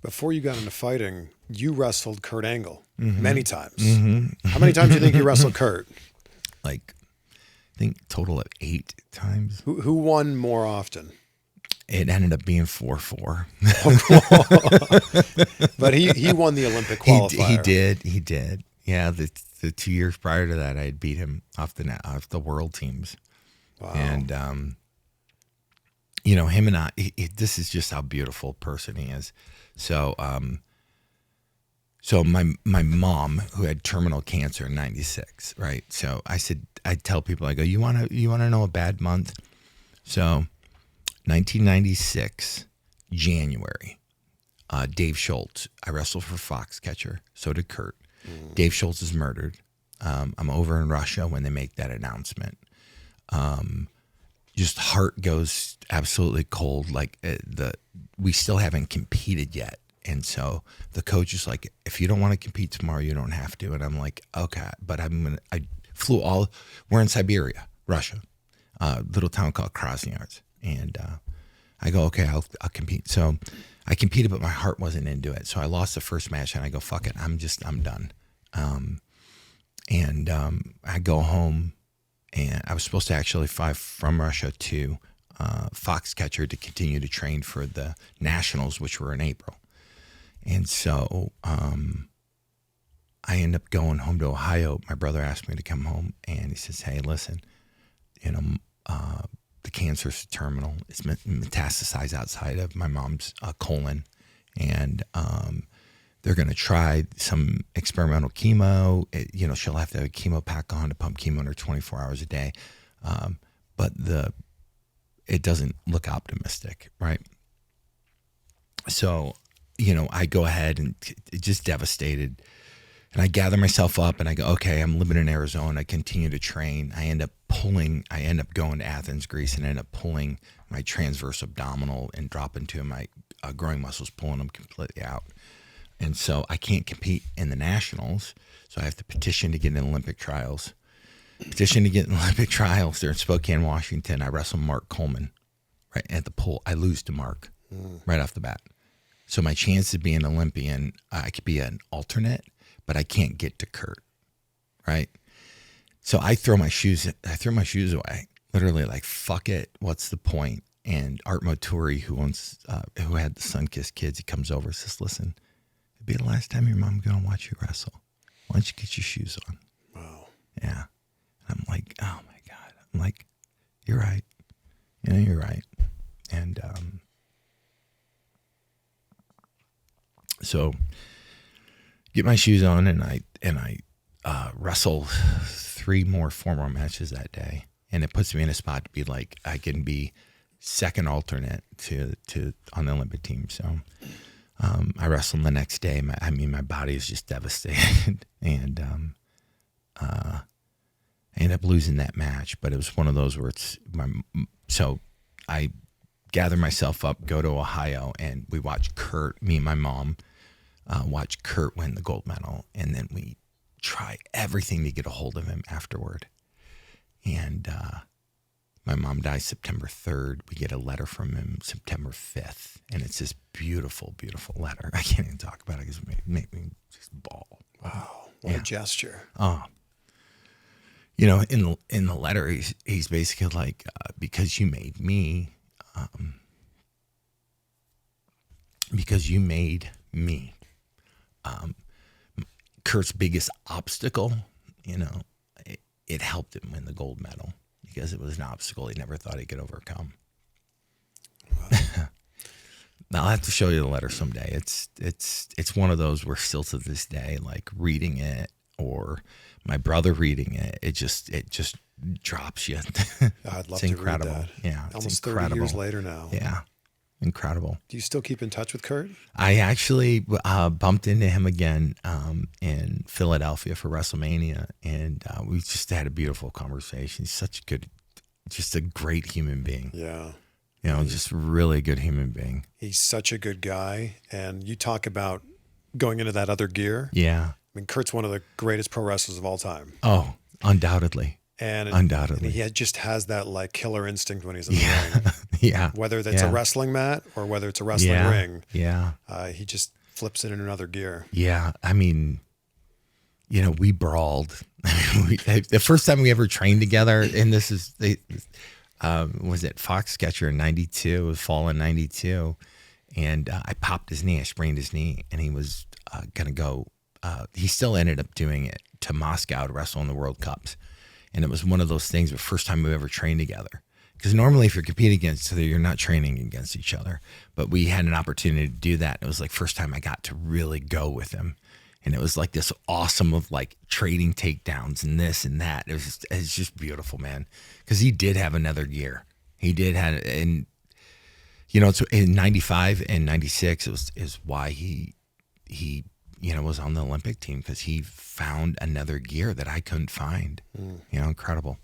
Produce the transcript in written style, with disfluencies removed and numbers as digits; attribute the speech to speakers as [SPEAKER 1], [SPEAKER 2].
[SPEAKER 1] Before you got into fighting, you wrestled Kurt Angle many times.
[SPEAKER 2] Mm-hmm.
[SPEAKER 1] How many times do you think you wrestled Kurt?
[SPEAKER 2] Like, I think total of 8 times.
[SPEAKER 1] Who won more often?
[SPEAKER 2] It ended up being 4-4.
[SPEAKER 1] But he won the Olympic qualifier.
[SPEAKER 2] He did. Yeah, the 2 years prior to that, I had beat him off the world teams.
[SPEAKER 1] Wow.
[SPEAKER 2] And you know, him and I. This is just how beautiful a person he is. So, so my mom, who had terminal cancer in '96, right? So I tell people, I go, you wanna know a bad month? So, 1996, January, Dave Schultz. I wrestled for Foxcatcher. So did Kurt. Dave Schultz is murdered. I'm over in Russia when they make that announcement. Just heart goes absolutely cold. Like we still haven't competed yet. And so the coach is like, if you don't want to compete tomorrow, you don't have to. And I'm like, okay, but I flew we're in Siberia, Russia, little town called Krasnoyarsk. And I go, okay, I'll compete. So I competed, but my heart wasn't into it. So I lost the first match and I go, fuck it. I'm done. I go home and I was supposed to actually fly from Russia to Foxcatcher to continue to train for the nationals, which were in April. And so I end up going home to Ohio. My brother asked me to come home and he says, hey, listen, you know, the cancer's terminal. It's metastasized outside of my mom's colon. And they're going to try some experimental chemo. You know, she'll have to have a chemo pack on to pump chemo in her 24 hours a day. But it doesn't look optimistic, right? So, you know, I go ahead and just devastated. And I gather myself up and I go, okay, I'm living in Arizona. I continue to train. I end up going to Athens, Greece, and end up pulling my transverse abdominal and dropping to my growing muscles, pulling them completely out. And so I can't compete in the nationals. So I have to petition to get in Olympic trials. They're in Spokane, Washington. I wrestle Mark Coleman right at the pool. I lose to Mark right off the bat. So my chance of being an Olympian, I could be an alternate, but I can't get to Kurt, right? So I throw my shoes away, literally like, fuck it, what's the point? And Art Moturi, who had the Sunkissed Kids, he comes over and says, listen, it'll be the last time your mom's going to watch you wrestle. Why don't you get your shoes on?
[SPEAKER 1] Wow.
[SPEAKER 2] Yeah. And I'm like, oh my God. I'm like, you're right. You know, you're right. And so get my shoes on and I wrestle 4 more matches that day. And it puts me in a spot to be like, I can be second alternate to on the Olympic team. So I wrestled the next day. My body is just devastated. And I ended up losing that match, but it was one of those where so I gather myself up, go to Ohio, and we watch Kurt, me and my mom, watch Kurt win the gold medal. And then we try everything to get a hold of him afterward. And my mom dies September 3rd. We get a letter from him September 5th. And it's this beautiful, beautiful letter. I can't even talk about it because it made me just bawl.
[SPEAKER 1] Wow. What a gesture.
[SPEAKER 2] Oh. You know, in the letter, he's basically like, because you made me, Kurt's biggest obstacle, you know, it helped him win the gold medal because it was an obstacle he never thought he could overcome. Wow. Now I'll have to show you the letter someday. It's one of those where still to this day, like reading it or my brother reading it, it just drops you.
[SPEAKER 1] I'd love
[SPEAKER 2] it's
[SPEAKER 1] to
[SPEAKER 2] incredible.
[SPEAKER 1] read that.
[SPEAKER 2] Yeah,
[SPEAKER 1] almost
[SPEAKER 2] incredible.
[SPEAKER 1] 30 years later now.
[SPEAKER 2] Yeah, incredible.
[SPEAKER 1] Do you still keep in touch with Kurt?
[SPEAKER 2] I actually bumped into him again in Philadelphia for WrestleMania, and we just had a beautiful conversation. He's just a great human being.
[SPEAKER 1] Yeah.
[SPEAKER 2] You know, just really good human being.
[SPEAKER 1] He's such a good guy. And you talk about going into that other gear.
[SPEAKER 2] Yeah.
[SPEAKER 1] I mean, Kurt's one of the greatest pro wrestlers of all time.
[SPEAKER 2] Oh, undoubtedly.
[SPEAKER 1] And
[SPEAKER 2] undoubtedly.
[SPEAKER 1] And he just has that like killer instinct when he's in the ring.
[SPEAKER 2] Yeah.
[SPEAKER 1] whether that's a wrestling mat or whether it's a wrestling ring.
[SPEAKER 2] Yeah.
[SPEAKER 1] He just flips it in another gear.
[SPEAKER 2] Yeah. I mean, we brawled. The first time we ever trained together, and this is, was it Foxcatcher in 92? It was fall in 92. And I popped his knee. I sprained his knee, and he was going to go. He still ended up doing it to Moscow to wrestle in the World Cups. And it was one of those things, the first time we ever trained together. Because normally if you're competing against each other, you're not training against each other. But we had an opportunity to do that. It was like first time I got to really go with him. And it was like this awesome of like trading takedowns and this and that. It's just beautiful, man. Because he did have another gear. He did have, and it's in 95 and 96 is why he was on the Olympic team, because he found another gear that I couldn't find. Incredible.